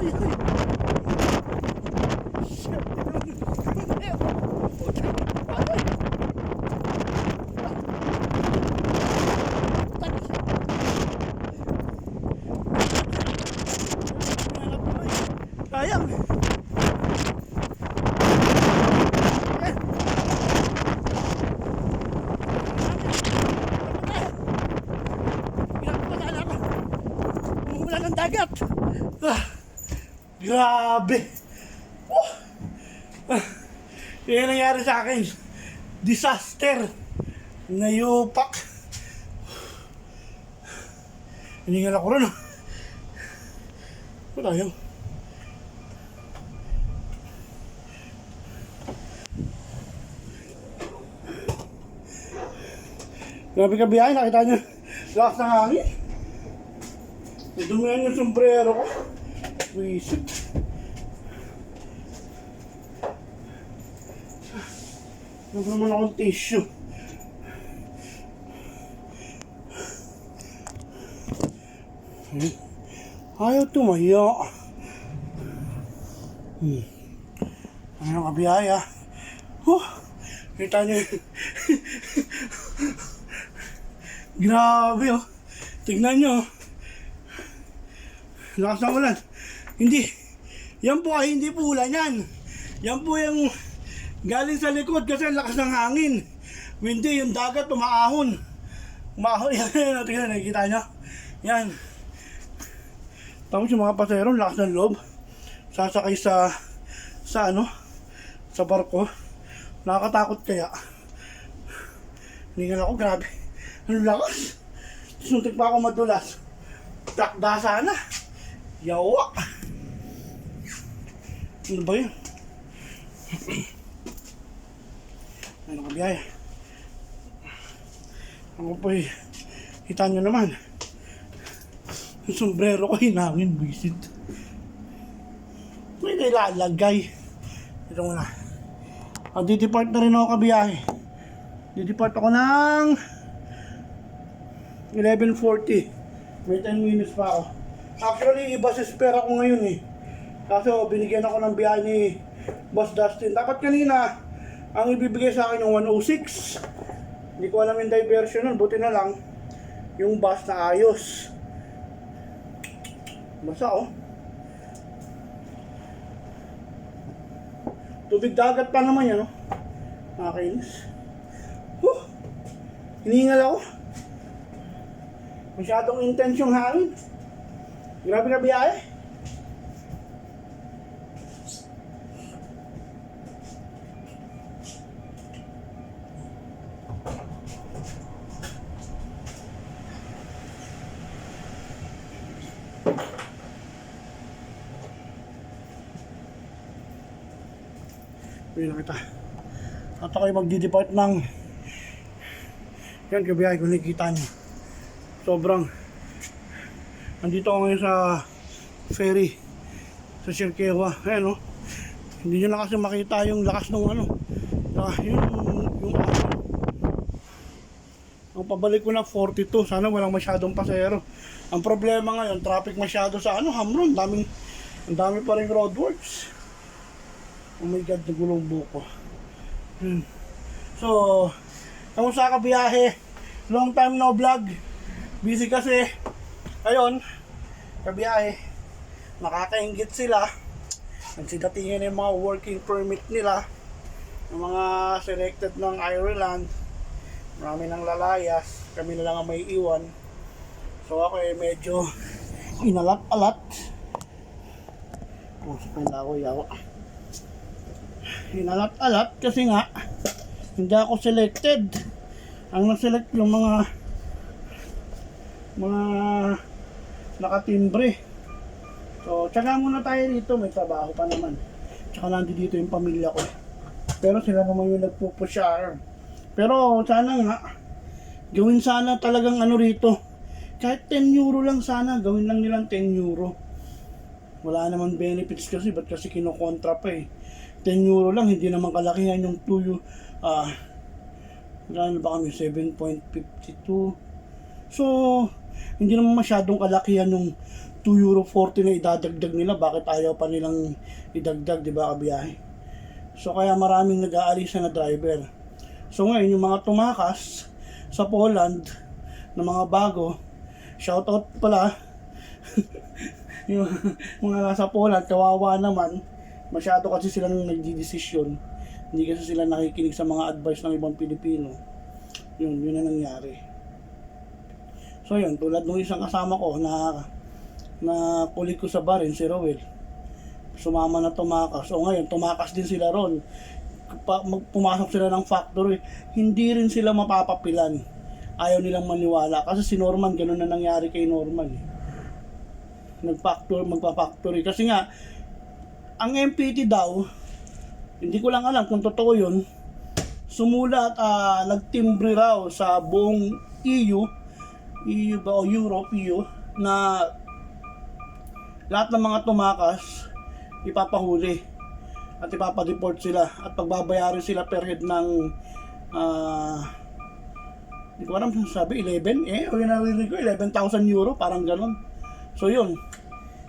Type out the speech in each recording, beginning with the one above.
Sayang. Wala ng dagat. Grabe. Yan nangyari sa akin. Disaster. Nayupak. Hiningal ako rin. Wala yun. Grabe ka biyahe, nakita nyo. Lakas ng hangin. Dumihan yung sombrero ko. Wisit. Huwag naman akong tissue. Ayaw tumaya. Ano ka biyaya? Kita nyo. Grabe oh. Tignan nyo. Lakas ng ulan. Hindi. Yan po ay hindi po ulan yan. Yan po yung galing sa likod kasi lakas ng hangin. Hindi, yung dagat umaahon. Umaahon. Yan. Tignan, nakikita nyo. Yan. Tapos yung mga pasero, lakas ng loob. Sasakay sa barko. Nakakatakot kaya. Hiningal ako, grabe. Ang lakas. Suntik pa ako madulas. Takda sana. Yawa. Ano ba yun? Ano ka biyaya? Ako po'y kita nyo naman. Yung sombrero ko hinangin, bisit. May nilalagay. Ito muna. Didepart na rin ako kabiyahe. Didepart ako ng 11:40. May 10 minutes pa ako. Actually, iba sa spare ako ngayon eh. Kaso binigyan ako ng biyahe ni Boss Dustin. Dapat kanina, ang ibibigay sa akin yung 106. Hindi ko alam yung diversion nun. Buti na lang, yung bus na ayos. Basa oh. Tubig dagat pa naman yan oh. Nakakainis. Hiningal ako. Masyadong intense yung hangin. Grabe na biyahe. Pwede na kita. At ako'y magdi-depart ng yan kabiyahe kung nakikita nyo. Sobrang nandito ako ngayon sa ferry sa Sirkewa. Ayan o. Hindi nyo na kasi makita yung lakas ng ano. Yung ang pabalik ko na 42. Sana walang masyadong pasahero. Ang problema ngayon, traffic masyado sa Hamron. Ang dami pa rin roadworks. Oh my God, nagulong buko. So, kamusta ka biyahe? Long time no vlog. Busy kasi. Ayun, kabiyahe. Nakakaingit sila. Nagsidatingin yung mga working permit nila. Yung mga selected ng Ireland. Marami ng lalayas. Kami na lang ang may iwan. So ako medyo inalat-alat. Sakala ako yawa. Inalat-alat kasi nga hindi ako selected. Ang na-select yung mga nakatimbre. So, tsaga muna tayo dito. May trabaho pa naman. Tsaka nandito yung pamilya ko. Pero sila naman yung nagpupusyar. Pero sana nga, gawin sana talagang rito. Kahit 10 euro lang sana, gawin lang nilang 10 euro. Wala naman benefits kasi, ba't kasi kinokontra pa eh. 10 euro lang, hindi naman kalakihan yung 2 euro. Wala na ba kami? 7.52. So, hindi naman masyadong kalakihan yung €2.40 na idadagdag nila, bakit ayaw pa nilang idagdag, di ba, kabiyahe? So kaya maraming nag-aalisa na driver. So ngayon, yung mga tumakas sa Poland na mga bago, shoutout pala, yung mga nasa Poland, kawawa naman, masyado kasi silang nagdidesisyon. Hindi kasi sila nakikinig sa mga advice ng ibang Pilipino. Yun na nangyari. So yun, tulad ng isang kasama ko na kulit ko sa barin, si Rowel. Sumama na tumakas. So ngayon, tumakas din sila ron. Pumasok sila ng factory, hindi rin sila mapapapilan. Ayaw nilang maniwala. Kasi si Norman, ganun na nangyari kay Norman. Magpa-factory. Kasi nga, ang MPT daw, hindi ko lang alam kung totoo yun, sumulat, nagtimbre raw sa buong EU ba o Europe, EU, na lahat ng mga tumakas ipapahuli at ipapadeport sila at pagbabayaran sila per head ng hindi ko alam sabi 11 o yun narinig ko €11,000 parang ganun. So yun,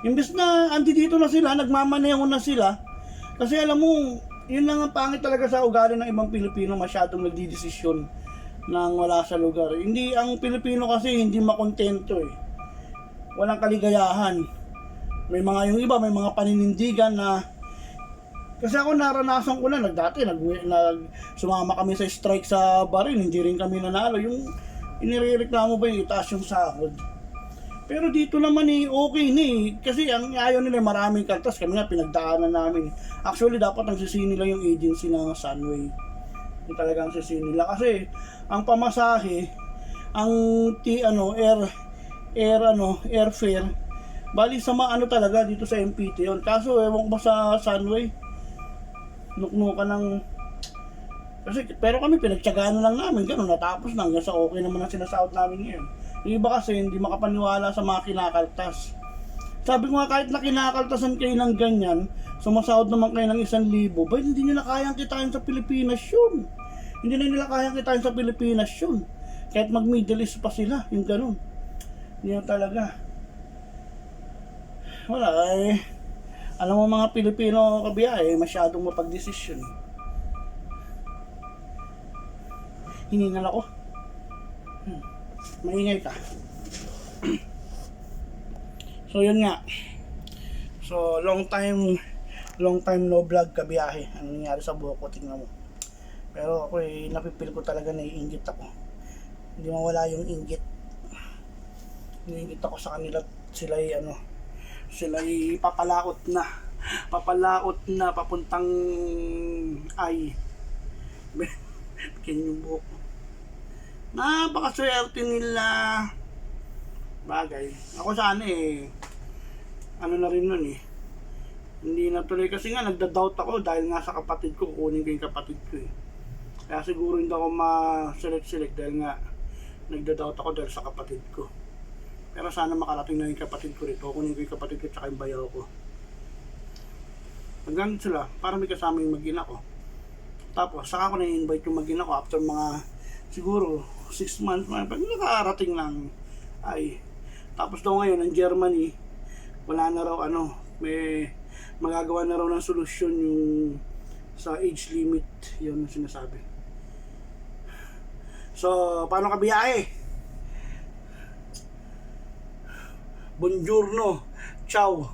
imbes na andito na sila, nagmamaneho na sila kasi alam mo yun lang ang pangit talaga sa ugali ng ibang Pilipino, masyadong nagdidesisyon nang wala sa lugar. Hindi, ang Pilipino kasi hindi makontento walang kaligayahan. May mga yung iba, may mga paninindigan na kasi ako naranasan ko na sumama kami sa strike sa barin, hindi rin kami nanalo. Yung inirereklamo ba yung itaas yung sahod. Pero dito naman okay kasi ang ayaw nila maraming kaltas, kami nga pinagdaanan namin. Actually dapat ang sisi nila yung agency ng Sunway. Yung talagang sisi nila kasi ang pamasahe, ang airfare bali sa talaga dito sa MPT yun. Kaso ewan ko sa Sunway, nuknukan ng kasi, pero kami pinagtyagaan lang namin, ganun, natapos na hanggang sa okay naman ang sinasahod namin ngayon. Yung iba kasi hindi makapaniwala sa mga kinakaltas. Sabi ko nga, kahit na kinakaltasan kayo ng ganyan, sumasahod naman kayo ng 1,000, ba hindi nila kayang kitain sa Pilipinas yun. Hindi na nila kayang kitain sa Pilipinas yun. Kahit mag Middle East pa sila, yung ganun. Hindi na talaga. Wala alam mo mga Pilipino kabiyahe, masyadong mapagdesisyon. Hiningal ako. Maingay ka. So yun nga. So long time no vlog kabiyahe. Ano nangyari sa buhok ko, tingnan mo. Pero ako napipil ko talaga, naiinggit ako. Hindi mawala yung inggit. Naiinggit ako sa kanila. Sila'y papalaot na papuntang ay. Yung buhok ko. Napakaswerte nila. Bagay. Ako sana ano na rin nun hindi natuloy kasi nga nagda-doubt ako dahil nga sa kapatid ko, kukunin ko yung kapatid ko Kaya siguro hindi ako ma-select dahil nga nagda-doubt ako dahil sa kapatid ko. Pero sana makarating na yung kapatid ko rito. Kukunin ko yung kapatid ko tsaka yung bayaw ko. Hanggang sila, para may kasama yung mag-ina ko. Tapos, saka ko na-invite yung mag-ina ko after mga siguro 6 months, pag nakarating lang ay. Tapos daw ngayon, ang Germany, wala na raw may magagawa na raw ng solusyon yung sa age limit, yun ang sinasabi. So, paano ka biyahe? Buongiorno, ciao.